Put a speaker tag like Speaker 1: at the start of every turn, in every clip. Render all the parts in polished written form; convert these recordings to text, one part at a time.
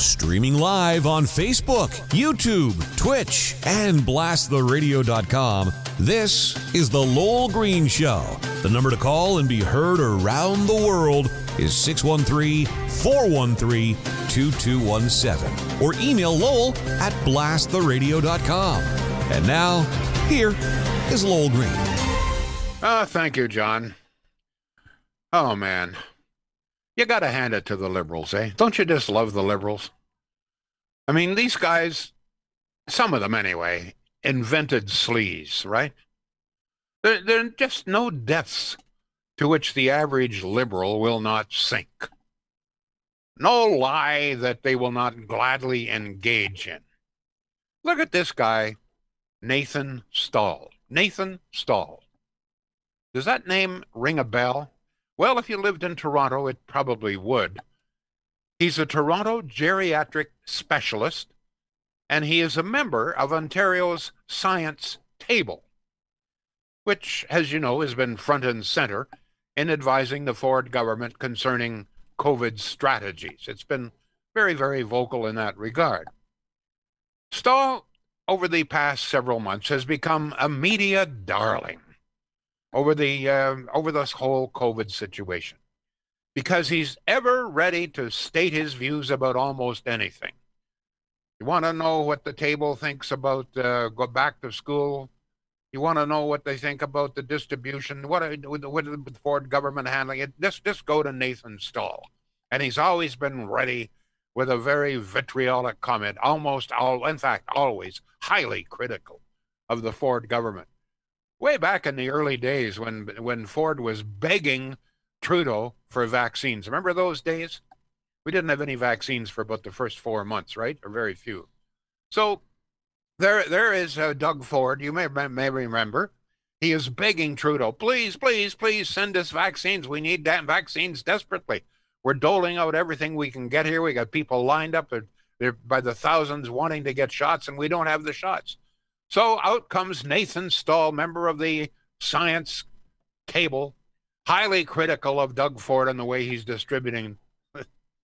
Speaker 1: Streaming live on Facebook, YouTube, Twitch, and blasttheradio.com, this is The Lowell Green Show. The number to call and be heard around the world is 613-413-2217. Or email Lowell at blasttheradio.com. And now, here is Lowell Green.
Speaker 2: Thank you, John. Oh, man. You got to hand it to the liberals, eh? Don't you just love the liberals? I mean, these guys, some of them anyway, invented sleaze, right? There are just no depths to which the average liberal will not sink. No lie that they will not gladly engage in. Look at this guy, Nathan Stahl. Nathan Stahl. Does that name ring a bell? Well, if you lived in Toronto, it probably would. He's a Toronto geriatric specialist, and he is a member of Ontario's Science Table, which, as you know, has been front and center in advising the Ford government concerning COVID strategies. It's been very, very vocal in that regard. Stahl, over the past several months, has become a media darling over this whole COVID situation, because he's ever ready to state his views about almost anything. You want to know what the table thinks about go back to school? You want to know what they think about the distribution? What the Ford government handling it? Just go to Nathan Stahl. And he's always been ready with a very vitriolic comment, in fact, always highly critical of the Ford government. Way back in the early days when Ford was begging Trudeau for vaccines. Remember those days? We didn't have any vaccines for about the first 4 months, right? Or very few. So there is Doug Ford. You may remember. He is begging Trudeau, please, please, please send us vaccines. We need vaccines desperately. We're doling out everything we can get here. We got people lined up. They're by the thousands wanting to get shots, and we don't have the shots. So out comes Nathan Stahl, member of the Science Table, highly critical of Doug Ford and the way he's distributing.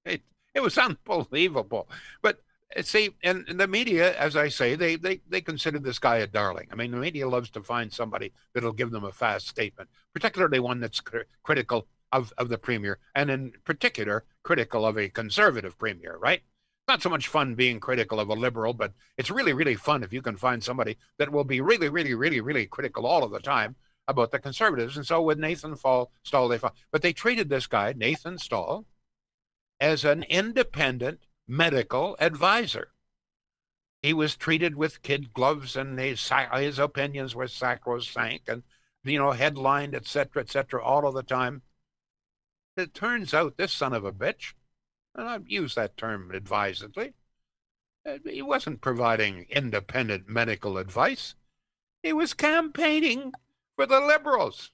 Speaker 2: It was unbelievable. But see, in the media, as I say, they consider this guy a darling. I mean, the media loves to find somebody that'll give them a fast statement, particularly one that's critical of the premier, and in particular, critical of a conservative premier, right? Not so much fun being critical of a liberal, but it's really, really fun if you can find somebody that will be really, really, really, really critical all of the time about the conservatives. And so with Nathan Stahl, but they treated this guy, Nathan Stahl, as an independent medical advisor. He was treated with kid gloves, and his opinions were sacrosanct and, headlined, et cetera, all of the time. It turns out this son of a bitch, and I've used that term advisedly, he wasn't providing independent medical advice. He was campaigning for the Liberals.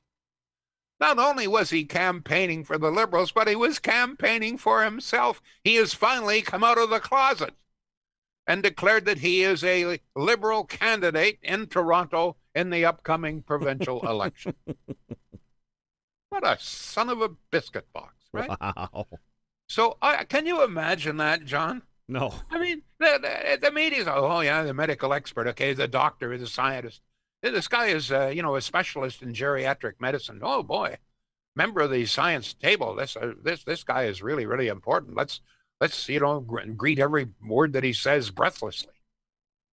Speaker 2: Not only was he campaigning for the Liberals, but he was campaigning for himself. He has finally come out of the closet and declared that he is a Liberal candidate in Toronto in the upcoming provincial election. What a son of a biscuit box, right?
Speaker 1: Wow.
Speaker 2: So can you imagine that, John?
Speaker 1: No.
Speaker 2: I mean, the media's, the medical expert, okay, the doctor, the scientist. This guy is, a specialist in geriatric medicine. Oh, boy. Member of the Science Table. This guy is really, really important. Let's greet every word that he says breathlessly.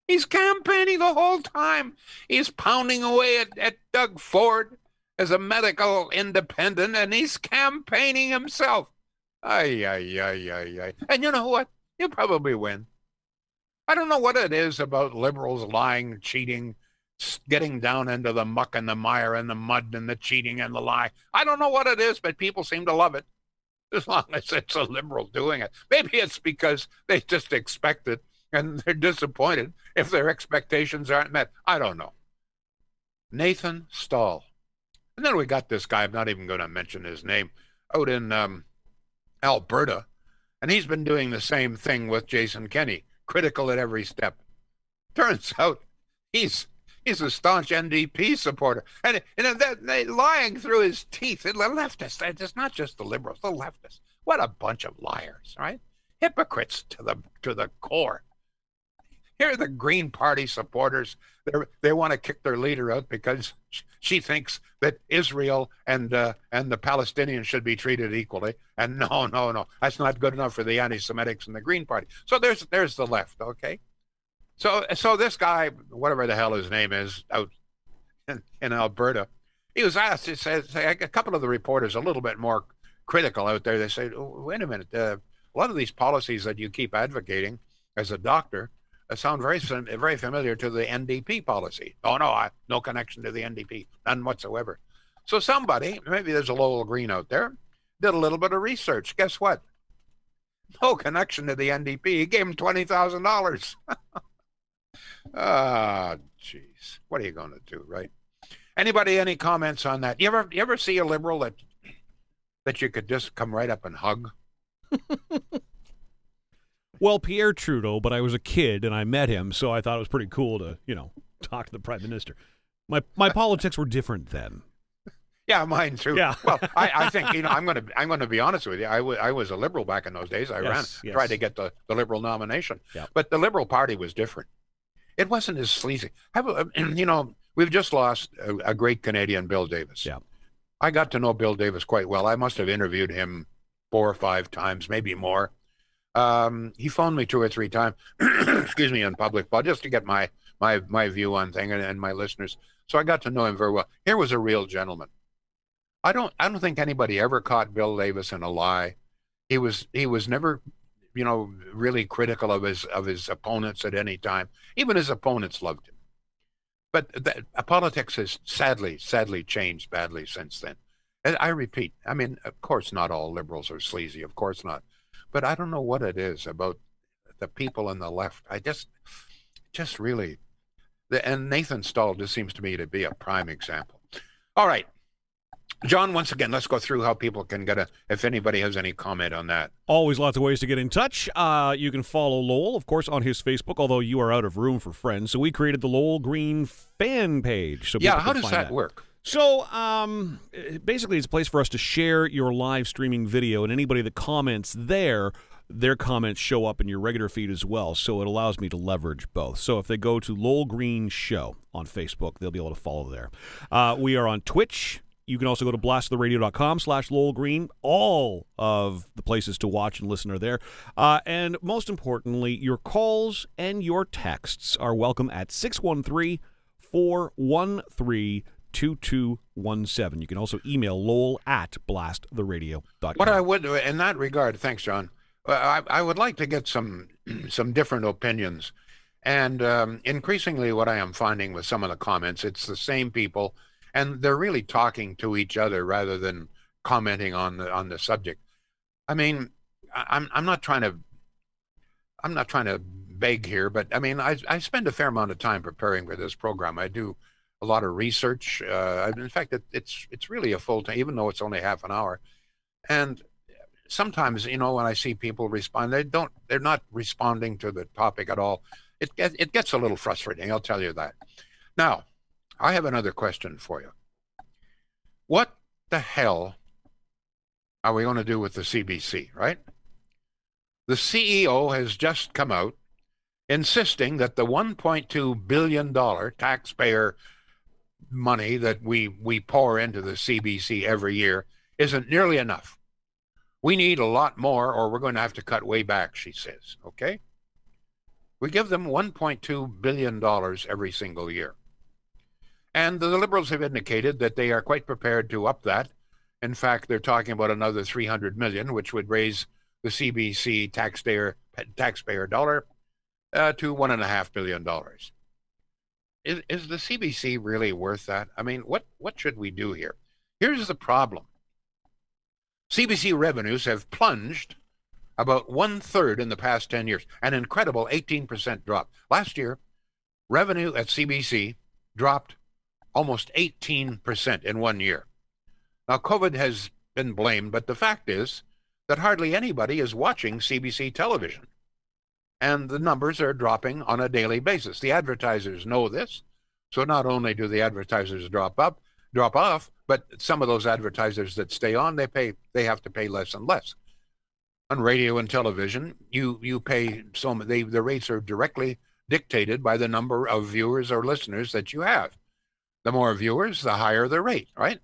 Speaker 2: He's campaigning the whole time. He's pounding away at Doug Ford as a medical independent, and he's campaigning himself. Ay. And you know what? You'll probably win. I don't know what it is about liberals lying, cheating, getting down into the muck and the mire and the mud and the cheating and the lie. I don't know what it is, but people seem to love it, as long as it's a liberal doing it. Maybe it's because they just expect it and they're disappointed if their expectations aren't met. I don't know. Nathan Stahl. And then we got this guy, I'm not even going to mention his name, out in Alberta, and he's been doing the same thing with Jason Kenney, critical at every step. Turns out he's a staunch NDP supporter, and lying through his teeth. The leftists, it's not just the liberals, the leftists. What a bunch of liars, right? hypocrites to the core. Here are the Green Party supporters. They want to kick their leader out because she thinks that Israel and the Palestinians should be treated equally. And no, that's not good enough for the anti-Semitics and the Green Party. So there's the left, okay? So this guy, whatever the hell his name is, out in Alberta, he was asked. He says a couple of the reporters a little bit more critical out there. They say, oh, "Wait a minute, a lot of these policies that you keep advocating as a doctor." Sound very familiar to the NDP policy. Oh, no, no connection to the NDP, none whatsoever. So somebody, maybe there's a Lowell Green out there, did a little bit of research. Guess what? No connection to the NDP. He gave him $20,000. Ah, jeez. What are you going to do, right? Anybody, any comments on that? You ever see a liberal that you could just come right up and hug?
Speaker 3: Well, Pierre Trudeau, but I was a kid and I met him, so I thought it was pretty cool to, talk to the Prime Minister. My politics were different then.
Speaker 2: Yeah, mine too.
Speaker 3: Yeah.
Speaker 2: Well, I think I'm going to be honest with you. I was a liberal back in those days. I tried to get the liberal nomination, but the Liberal Party was different. It wasn't as sleazy. We've just lost a great Canadian, Bill Davis.
Speaker 3: Yeah.
Speaker 2: I got to know Bill Davis quite well. I must have interviewed him 4 or 5 times, maybe more. He phoned me 2 or 3 times, excuse me, in public, but just to get my view on thing and my listeners. So I got to know him very well. Here was a real gentleman. I don't think anybody ever caught Bill Davis in a lie. He was never, really critical of his opponents at any time. Even his opponents loved him. But politics has sadly changed badly since then. And I repeat, I mean, of course, not all liberals are sleazy. Of course not. But I don't know what it is about the people on the left. I just really, and Nathan Stahl just seems to me to be a prime example. All right. John, once again, let's go through how people can if anybody has any comment on that.
Speaker 3: Always lots of ways to get in touch. You can follow Lowell, of course, on his Facebook, although you are out of room for friends. So we created the Lowell Green fan page. So
Speaker 2: how does that work?
Speaker 3: So basically, it's a place for us to share your live streaming video, and anybody that comments there, their comments show up in your regular feed as well. So it allows me to leverage both. So if they go to Lowell Green Show on Facebook, they'll be able to follow there. We are on Twitch. You can also go to blasttheradio.com/Lowell Green. All of the places to watch and listen are there. And most importantly, your calls and your texts are welcome at 613-413-2217. You can also email lowell@blasttheradio.com.
Speaker 2: What I would, in that regard, thanks, John, I would like to get some different opinions. And increasingly what I am finding with some of the comments, it's the same people, and they're really talking to each other rather than commenting on the subject. I mean, I'm not trying to beg here, but I mean, I spend a fair amount of time preparing for this program. I do a lot of research. In fact, it's really a full time, even though it's only half an hour. And sometimes, when I see people respond, they're not responding to the topic at all. It gets a little frustrating, I'll tell you that. Now, I have another question for you. What the hell are we going to do with the CBC, right? The CEO has just come out insisting that the $1.2 billion taxpayer money that we pour into the CBC every year isn't nearly enough. We need a lot more, or we're going to have to cut way back, she says, okay? We give them $1.2 billion every single year. And the Liberals have indicated that they are quite prepared to up that. In fact, they're talking about another $300 million, which would raise the CBC taxpayer dollar to $1.5 billion. Is the CBC really worth that? I mean, what should we do here? Here's the problem. CBC revenues have plunged about 1/3 in the past 10 years, an incredible 18% drop. Last year, revenue at CBC dropped almost 18% in 1 year. Now, COVID has been blamed, but the fact is that hardly anybody is watching CBC television. And the numbers are dropping on a daily basis. The advertisers know this. So not only do the advertisers drop off, but some of those advertisers that stay on, they have to pay less and less. On radio and television, you pay the rates are directly dictated by the number of viewers or listeners that you have. The more viewers, the higher the rate, right?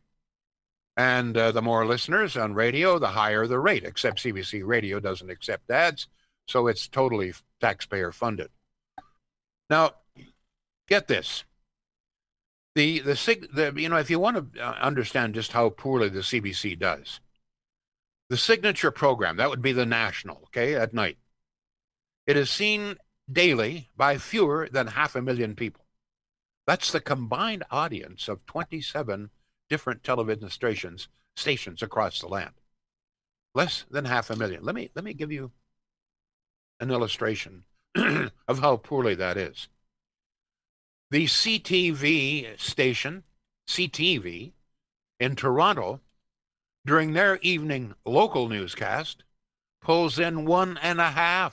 Speaker 2: And the more listeners on radio, the higher the rate, except CBC Radio doesn't accept ads, so it's totally taxpayer funded. Now, get this. If you want to understand just how poorly the CBC does, the signature program, that would be the national, okay, at night. It is seen daily by fewer than 500,000 people. That's the combined audience of 27 different television stations across the land. Less than 500,000. Let me give you an illustration of how poorly that is. The CTV station, CTV, in Toronto, during their evening local newscast, pulls in 1.5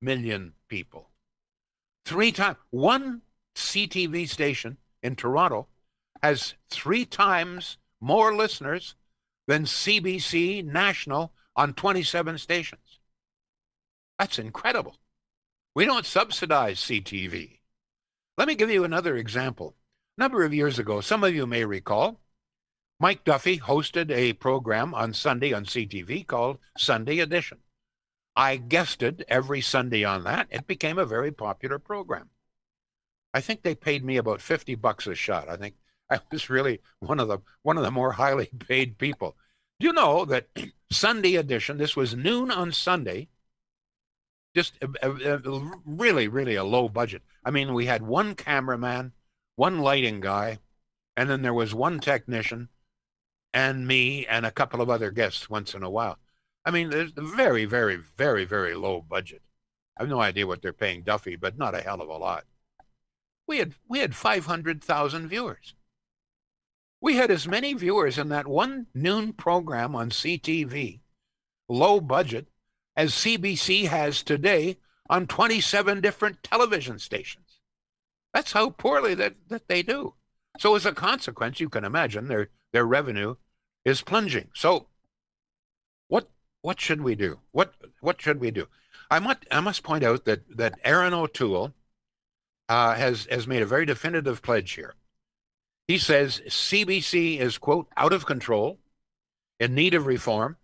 Speaker 2: million people. 3 times. One CTV station in Toronto has 3 times more listeners than CBC National on 27 stations. That's incredible. We don't subsidize CTV. Let me give you another example. A number of years ago, some of you may recall, Mike Duffy hosted a program on Sunday on CTV called Sunday Edition. I guested every Sunday on that. It became a very popular program. I think they paid me about $50 a shot. I think I was really one of the more highly paid people. Do you know that Sunday Edition, this was noon on Sunday, just really, really a low budget. I mean, we had one cameraman, one lighting guy, and then there was one technician and me and a couple of other guests once in a while. I mean, there's a very, very, very, very low budget. I have no idea what they're paying Duffy, but not a hell of a lot. We had 500,000 viewers. We had as many viewers in that one noon program on CTV, low budget, as CBC has today on 27 different television stations. That's how poorly that they do. So as a consequence, you can imagine their revenue is plunging. So what should we do? What should we do? I must point out that Aaron O'Toole has made a very definitive pledge here. He says CBC is, quote, out of control, in need of reform.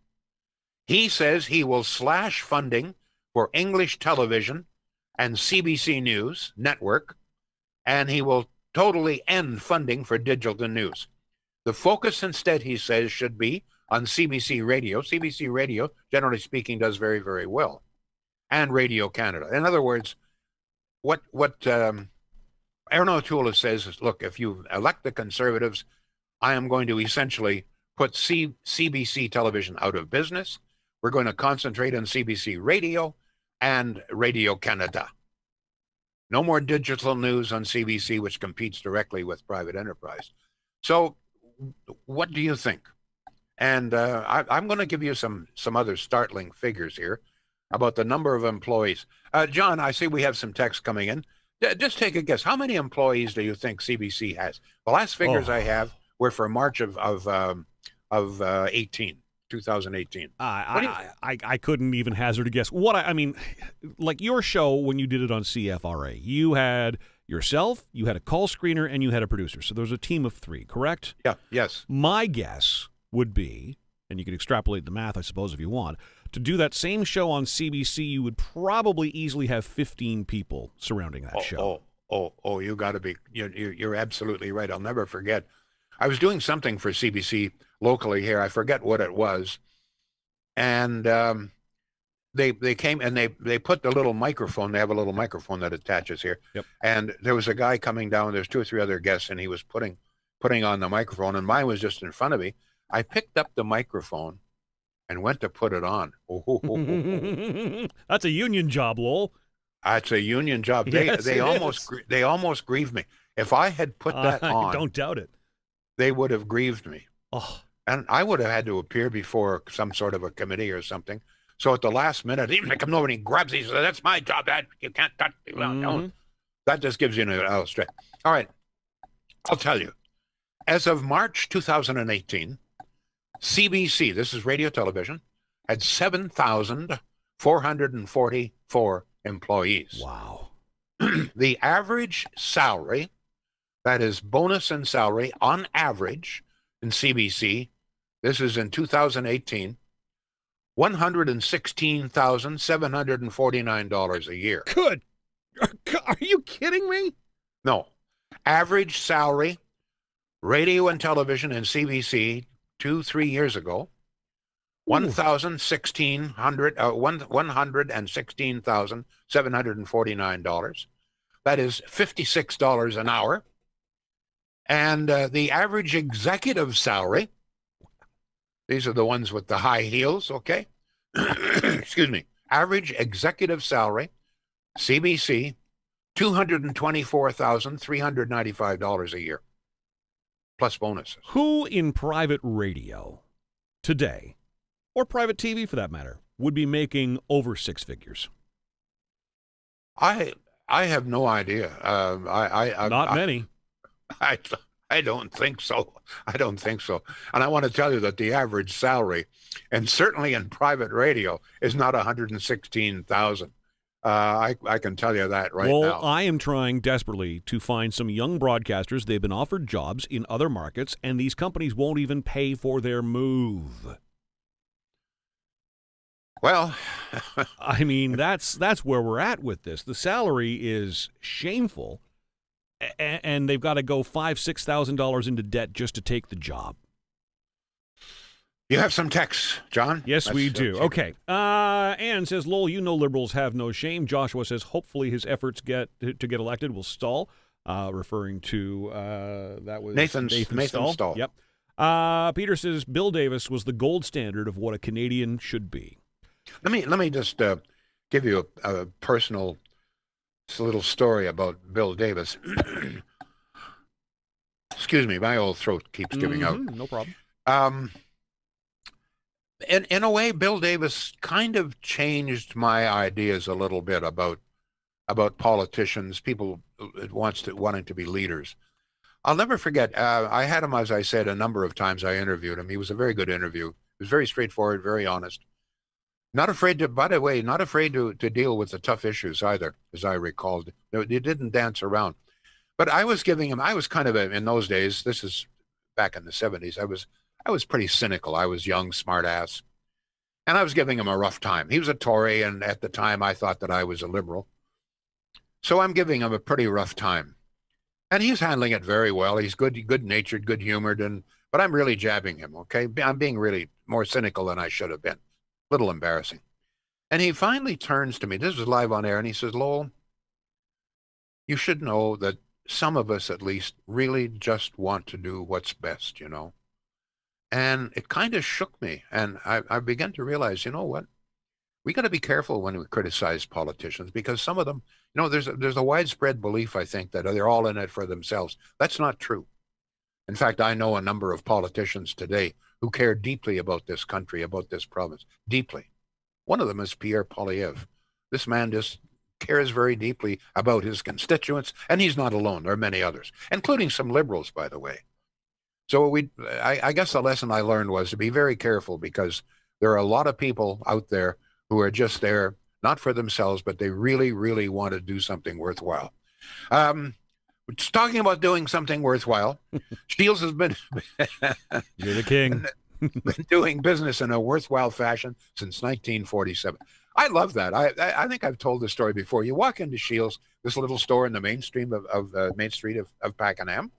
Speaker 2: He says he will slash funding for English television and CBC News Network, and he will totally end funding for digital news. The focus instead, he says, should be on CBC Radio. CBC Radio, generally speaking, does very, very well, and Radio Canada. In other words, what Aaron O'Toole says is, look, if you elect the Conservatives, I am going to essentially put CBC television out of business. We're going to concentrate on CBC Radio and Radio Canada. No more digital news on CBC, which competes directly with private enterprise. So what do you think? And I'm going to give you some other startling figures here about the number of employees. John, I see we have some text coming in. Just take a guess. How many employees do you think CBC has? The last figures I have were for March of 2018.
Speaker 3: I couldn't even hazard a guess. I mean, like your show when you did it on CFRA, you had yourself, you had a call screener, and you had a producer. So there was a team of 3, correct?
Speaker 2: Yeah. Yes.
Speaker 3: My guess would be, and you can extrapolate the math, I suppose, if you want, to do that same show on CBC, you would probably easily have 15 people surrounding that show.
Speaker 2: You got to be. You're absolutely right. I'll never forget. I was doing something for CBC locally here. I forget what it was, and they came and they put the little microphone. They have a little microphone that attaches here.
Speaker 3: Yep.
Speaker 2: And there was a guy coming down. There's 2 or 3 other guests, and he was putting on the microphone, and mine was just in front of me. I picked up the microphone and went to put it on.
Speaker 3: That's a union job, Lowell.
Speaker 2: That's a union job.
Speaker 3: Yes,
Speaker 2: they almost grieved me. If I had put that on,
Speaker 3: don't doubt it.
Speaker 2: They would have grieved me.
Speaker 3: Oh.
Speaker 2: And I would have had to appear before some sort of a committee or something. So at the last minute, he comes over and he grabs these. That's my job. That you can't touch. Don't. That just gives you an illustration. All right, I'll tell you. As of March 2018, CBC, this is radio television, had 7,000 444 employees.
Speaker 3: Wow.
Speaker 2: The average salary, that is bonus and salary, on average in CBC, this is in 2018, $116,749 a year.
Speaker 3: Good. Are you kidding me?
Speaker 2: No. Average salary, radio and television in CBC 2-3 years ago, $116,749. That is $56 an hour. And the average executive salary, these are the ones with the high heels, okay? Excuse me. Average executive salary, CBC, $224,395 a year, plus bonuses.
Speaker 3: Who in private radio today, or private TV for that matter, would be making over six figures?
Speaker 2: I have no idea.
Speaker 3: Not many.
Speaker 2: I don't think so. I don't think so. And I want to tell you that the average salary, and certainly in private radio, is not $116,000. I can tell you that right now.
Speaker 3: Well, I am trying desperately to find some young broadcasters. They've been offered jobs in other markets, and these companies won't even pay for their move.
Speaker 2: Well,
Speaker 3: I mean, that's where we're at with this. The salary is shameful, and they've got to go $5,000-$6,000 into debt just to take the job.
Speaker 2: You have some texts, John?
Speaker 3: Yes, we do. Okay. Ann says, Lowell, you know liberals have no shame. Joshua says, hopefully his efforts to get elected will stall, referring to, that was
Speaker 2: Nathan Stahl.
Speaker 3: Yep. Peter says, Bill Davis was the gold standard of what a Canadian should be.
Speaker 2: Let me just give you a personal little story about Bill Davis. Excuse me, my old throat keeps giving out.
Speaker 3: No problem.
Speaker 2: In a way, Bill Davis kind of changed my ideas a little bit about politicians, people wanting to be leaders. I'll never forget, I had him, as I said, a number of times. I interviewed him. He was a very good interview. He was very straightforward, very honest. Not afraid to, by the way, not afraid to deal with the tough issues either, as I recalled. He didn't dance around. But I was kind of, in those days, this is back in the 70s, I was pretty cynical. I was young, smart ass. And I was giving him a rough time. He was a Tory, and at the time I thought that I was a liberal. So I'm giving him a pretty rough time. And he's handling it very well. He's good-natured, good-humored, but I'm really jabbing him, okay? I'm being really more cynical than I should have been. A little embarrassing. And he finally turns to me. This was live on air, and he says, Lowell, you should know that some of us, at least, really just want to do what's best, you know? And it kind of shook me. And I began to realize, you know what? We got to be careful when we criticize politicians, because some of them, you know, there's a widespread belief, I think, that they're all in it for themselves. That's not true. In fact, I know a number of politicians today who care deeply about this country, about this province, deeply. One of them is Pierre Poilievre. This man just cares very deeply about his constituents, and he's not alone. There are many others, including some liberals, by the way. So I guess the lesson I learned was to be very careful, because there are a lot of people out there who are just there, not for themselves, but they really, really want to do something worthwhile. Talking about doing something worthwhile, Shields has been
Speaker 3: You're the king.
Speaker 2: been doing business in a worthwhile fashion since 1947. I love that. I think I've told this story before. You walk into Shields, this little store in the main street of Pakenham,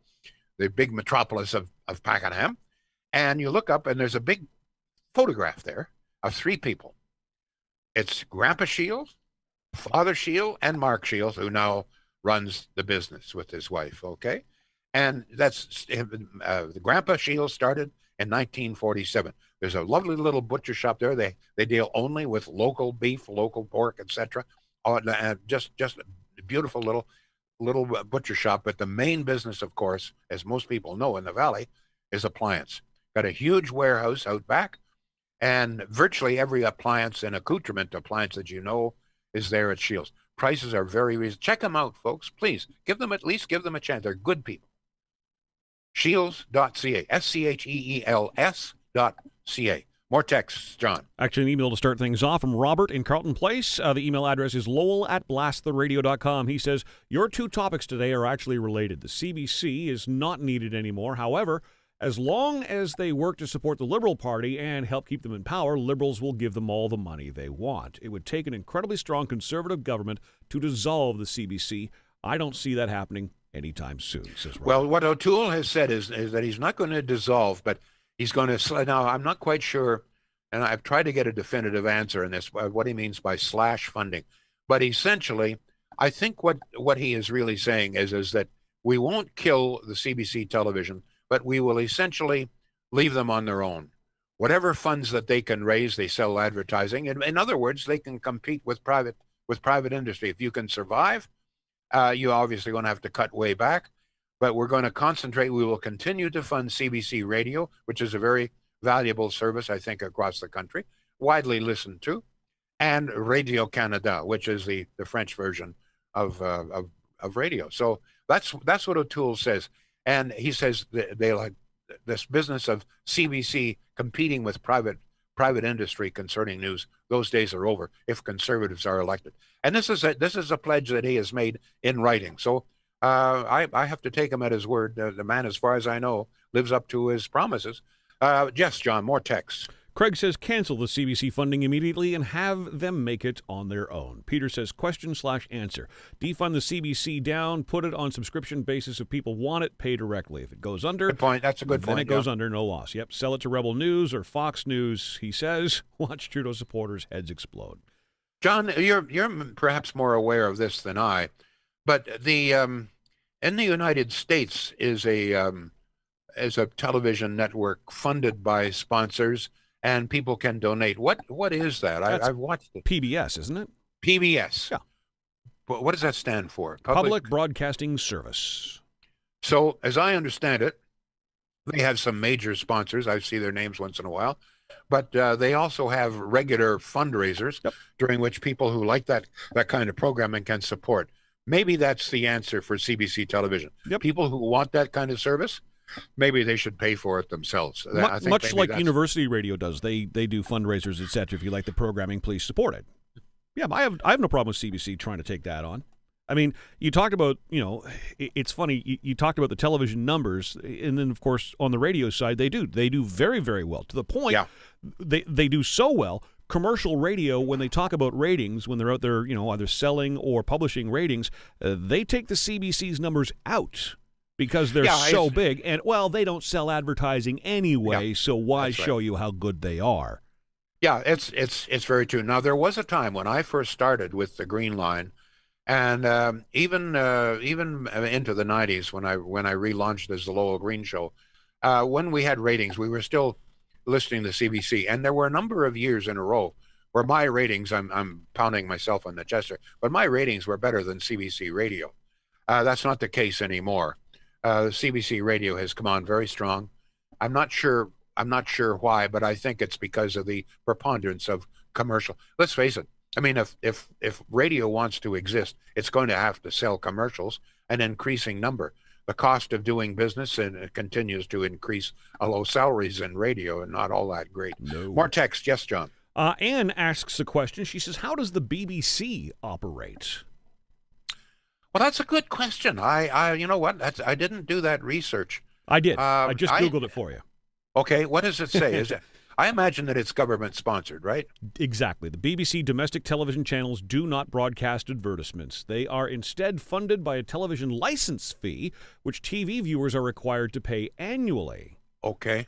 Speaker 2: the big metropolis of Pakenham, and you look up and there's a big photograph there of three people. It's Grandpa Shields, Father Shields, and Mark Shields, who now runs the business with his wife, okay? And that's the Grandpa Shields started in 1947. There's a lovely little butcher shop there. They deal only with local beef, local pork, etc. Just a beautiful little butcher shop. But the main business, of course, as most people know in the valley, is appliance. Got a huge warehouse out back, and virtually every appliance and accoutrement appliance that you know is there at Shields. Prices are very reasonable. Check them out, folks. Please give them a chance. They're good people. Shields.ca, SCHEELS.ca. More texts, John.
Speaker 3: Actually, an email to start things off from Robert in Carlton Place. The email address is lowell@blasttheradio.com. He says, your two topics today are actually related. The CBC is not needed anymore. However, as long as they work to support the Liberal Party and help keep them in power, Liberals will give them all the money they want. It would take an incredibly strong Conservative government to dissolve the CBC. I don't see that happening anytime soon, says Robert.
Speaker 2: Well, what O'Toole has said is that he's not going to dissolve, but he's going to. Now, I'm not quite sure, and I've tried to get a definitive answer in this, what he means by slash funding. But essentially, I think what he is really saying is that we won't kill the CBC television, but we will essentially leave them on their own. Whatever funds that they can raise, they sell advertising. In other words, they can compete with private industry. If you can survive, you're obviously going to have to cut way back. But we're going to concentrate. We will continue to fund CBC Radio, which is a very valuable service, I think, across the country, widely listened to, and Radio Canada, which is the French version of radio. So that's what O'Toole says. And he says they like this business of CBC competing with private industry concerning news. Those days are over if Conservatives are elected. And this is a pledge that he has made in writing. So I have to take him at his word. The man, as far as I know, lives up to his promises. Yes, John, more texts.
Speaker 3: Craig says, cancel the CBC funding immediately and have them make it on their own. Peter says, question/answer. Defund the CBC down, put it on subscription basis. If people want it, pay directly. If it goes under,
Speaker 2: good point. That's a good point.
Speaker 3: Then it goes under, no loss. Yep, sell it to Rebel News or Fox News, he says. Watch Trudeau supporters' heads explode.
Speaker 2: John, you're perhaps more aware of this than I, but the in the United States is a television network funded by sponsors, and people can donate. What is that? I've watched it.
Speaker 3: PBS, isn't it?
Speaker 2: PBS.
Speaker 3: Yeah.
Speaker 2: But what does that stand for?
Speaker 3: Public Broadcasting Service.
Speaker 2: So, as I understand it, they have some major sponsors. I see their names once in a while. But they also have regular fundraisers during which people who like that kind of programming can support. Maybe that's the answer for CBC television. Yep. People who want that kind of service, maybe they should pay for it themselves. I think
Speaker 3: much like university radio does. They do fundraisers, etc. If you like the programming, please support it. Yeah, I have no problem with CBC trying to take that on. I mean, you talked about, it's funny, you talked about the television numbers, and then, of course, on the radio side, they do very, very well, to the point they do so well. Commercial radio, when they talk about ratings, when they're out there, either selling or publishing ratings, they take the CBC's numbers out because they're so big. And, well, they don't sell advertising anyway, so why show you how good they are?
Speaker 2: Yeah, it's very true. Now, there was a time when I first started with the Green Line, and even into the 90s when I relaunched as the Lowell Green Show, when we had ratings, we were still listening to CBC, and there were a number of years in a row where my ratings, I'm pounding myself on the chest here, but my ratings were better than CBC Radio. That's not the case anymore. CBC Radio has come on very strong. I'm not sure why, but I think it's because of the preponderance of commercial. Let's face it. I mean, if radio wants to exist, it's going to have to sell commercials, an increasing number. The cost of doing business, and it continues to increase, although salaries in radio are not all that great.
Speaker 3: No.
Speaker 2: More text. Yes, John.
Speaker 3: Anne asks a question. She says, how does the BBC operate?
Speaker 2: Well, that's a good question. I you know what? I didn't do that research.
Speaker 3: I did. I just Googled it for you.
Speaker 2: Okay, what does it say? Is it? I imagine that it's government-sponsored, right?
Speaker 3: Exactly. The BBC domestic television channels do not broadcast advertisements. They are instead funded by a television license fee, which TV viewers are required to pay annually.
Speaker 2: Okay.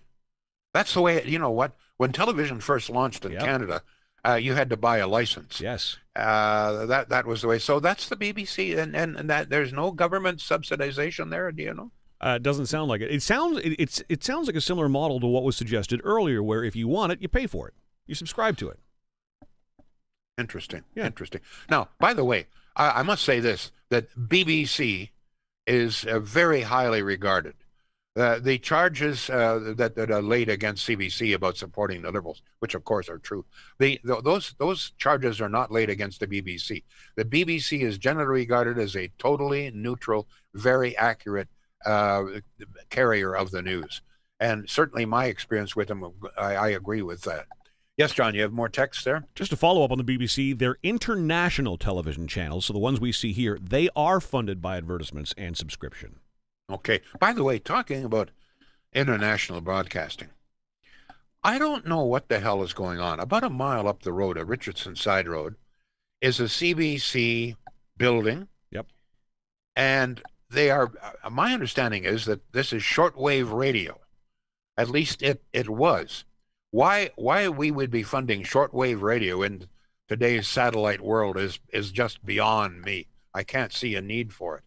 Speaker 2: That's the way, you know what? When television first launched in Canada, you had to buy a license.
Speaker 3: Yes.
Speaker 2: That was the way. So that's the BBC, and that there's no government subsidization there, do you know?
Speaker 3: It doesn't sound like it. It sounds like a similar model to what was suggested earlier, where if you want it, you pay for it. You subscribe to it.
Speaker 2: Interesting. Yeah. Interesting. Now, by the way, I must say this, that BBC is very highly regarded. The charges that are laid against CBC about supporting the Liberals, which of course are true, those charges are not laid against the BBC. The BBC is generally regarded as a totally neutral, very accurate carrier of the news. And certainly my experience with them, I agree with that. Yes, John, you have more text there?
Speaker 3: Just to follow up on the BBC, their international television channels, so the ones we see here, they are funded by advertisements and subscription.
Speaker 2: Okay. By the way, talking about international broadcasting, I don't know what the hell is going on. About a mile up the road, a Richardson Side Road, is a CBC building.
Speaker 3: Yep.
Speaker 2: And they are, my understanding is that this is shortwave radio. At least it was. Why we would be funding shortwave radio in today's satellite world is just beyond me. I can't see a need for it.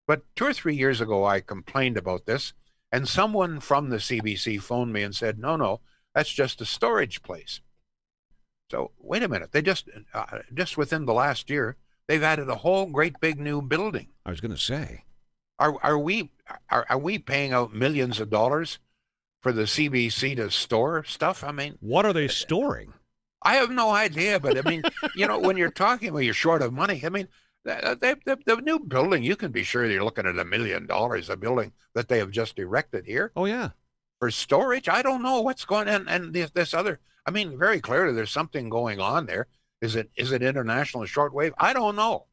Speaker 2: But 2 or 3 years ago, I complained about this, and someone from the CBC phoned me and said, no, that's just a storage place. So wait a minute. They just within the last year, they've added a whole great big new building.
Speaker 3: I was going to say.
Speaker 2: Are we paying out millions of dollars for the CBC to store stuff? I mean,
Speaker 3: what are they storing?
Speaker 2: I have no idea, but I mean, when you're talking about you're short of money, I mean, the new building, you can be sure you're looking at $1 million, a building that they have just erected here.
Speaker 3: Oh, yeah.
Speaker 2: For storage. I don't know what's going on. And this other, I mean, very clearly there's something going on there. Is it international shortwave? I don't know.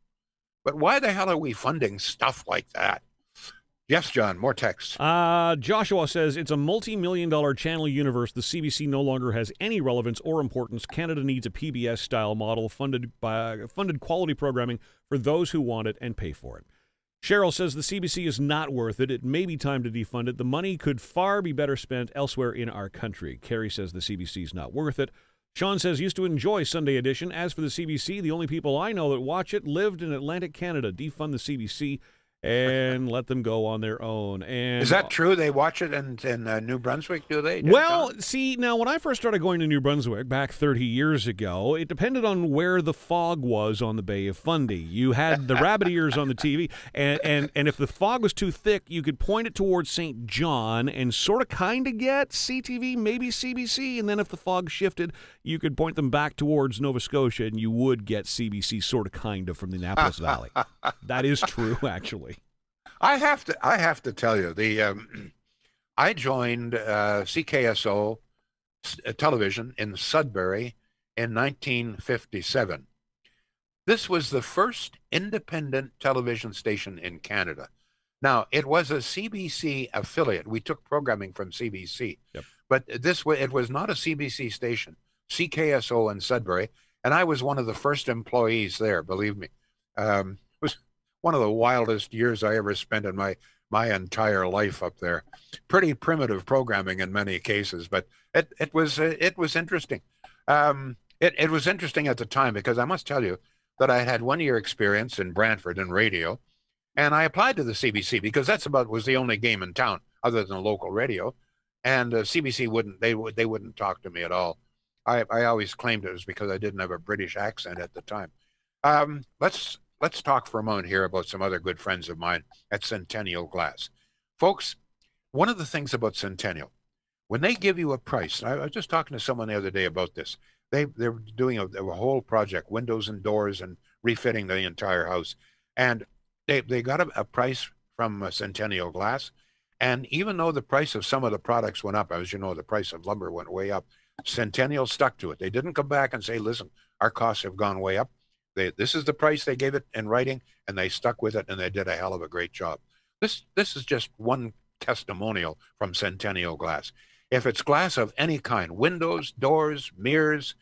Speaker 2: But why the hell are we funding stuff like that? Yes, John, more text.
Speaker 3: Joshua says, it's a multi-million-dollar channel universe. The CBC no longer has any relevance or importance. Canada needs a PBS-style model, funded quality programming for those who want it and pay for it. Cheryl says the CBC is not worth it. It may be time to defund it. The money could far be better spent elsewhere in our country. Carrie says the CBC is not worth it. Sean says, used to enjoy Sunday Edition. As for the CBC, the only people I know that watch it lived in Atlantic Canada. Defund the CBC and let them go on their own. And
Speaker 2: is that true? They watch it in New Brunswick, do they?
Speaker 3: Well, see, now when I first started going to New Brunswick back 30 years ago, it depended on where the fog was on the Bay of Fundy. You had the rabbit ears on the TV, and if the fog was too thick, you could point it towards St. John and sort of kind of get CTV, maybe CBC, and then if the fog shifted, you could point them back towards Nova Scotia, and you would get CBC sort of kind of from the Annapolis Valley. That is true, actually.
Speaker 2: I have to tell you, I joined CKSO television in Sudbury in 1957. This was the first independent television station in Canada. Now, it was a CBC affiliate. We took programming from CBC,
Speaker 3: yep.
Speaker 2: But it was not a CBC station. CKSO in Sudbury, and I was one of the first employees there. Believe me, it was one of the wildest years I ever spent in my entire life up there. Pretty primitive programming in many cases, but it was interesting. It was interesting at the time because I must tell you that I had 1 year experience in Brantford in radio, and I applied to the CBC because was the only game in town other than local radio, and CBC wouldn't talk to me at all. I always claimed it was because I didn't have a British accent at the time. Let's talk for a moment here about some other good friends of mine at Centennial Glass. Folks, one of the things about Centennial, when they give you a price, I was just talking to someone the other day about this. They're doing a whole project, windows and doors and refitting the entire house. And they got a price from Centennial Glass. And even though the price of some of the products went up, as you know, the price of lumber went way up, Centennial stuck to it. They didn't come back and say, listen, our costs have gone way up. This is the price. They gave it in writing, and they stuck with it, and they did a hell of a great job. This is just one testimonial from Centennial Glass. If it's glass of any kind, windows, doors, mirrors,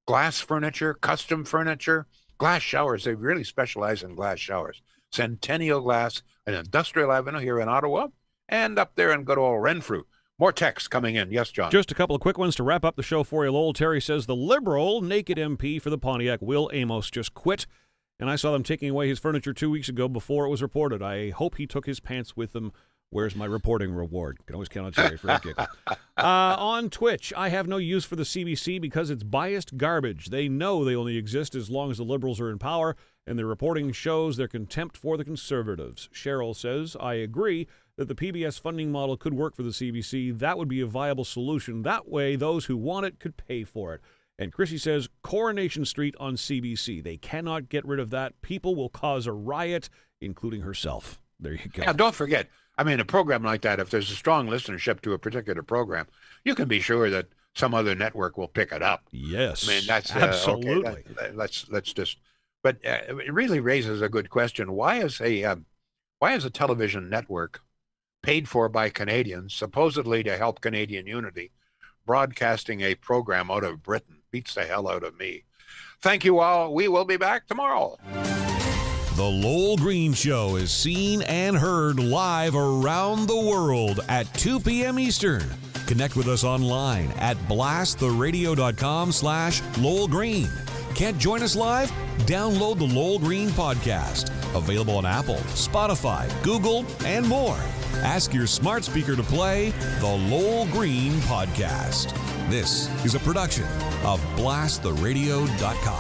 Speaker 2: glass furniture, custom furniture, glass showers, they really specialize in glass showers. Centennial Glass, an Industrial Avenue here in Ottawa, and up there in good old Renfrew. More text coming in. Yes, John.
Speaker 3: Just a couple of quick ones to wrap up the show for you, Lowell. Terry says the Liberal naked MP for the Pontiac, Will Amos, just quit. And I saw them taking away his furniture 2 weeks ago before it was reported. I hope he took his pants with him. Where's my reporting reward? Can always count on Terry for a giggle. On Twitch, I have no use for the CBC because it's biased garbage. They know they only exist as long as the Liberals are in power, and their reporting shows their contempt for the Conservatives. Cheryl says, I agree that the PBS funding model could work for the CBC. That would be a viable solution. That way, those who want it could pay for it. And Chrissy says, Coronation Street on CBC. They cannot get rid of that. People will cause a riot, including herself. There you go.
Speaker 2: Now, don't forget, I mean, a program like that, if there's a strong listenership to a particular program, you can be sure that some other network will pick it up.
Speaker 3: Yes.
Speaker 2: I mean, that's
Speaker 3: absolutely.
Speaker 2: Okay, let's just. But it really raises a good question. Why is a television network paid for by Canadians, supposedly to help Canadian unity, broadcasting a program out of Britain? Beats the hell out of me. Thank you all. We will be back tomorrow.
Speaker 1: The Lowell Green Show is seen and heard live around the world at 2 p.m. Eastern. Connect with us online at blasttheradio.com/Lowell Green. Can't join us live? Download the Lowell Green podcast. Available on Apple, Spotify, Google, and more. Ask your smart speaker to play the Lowell Green podcast. This is a production of blasttheradio.com.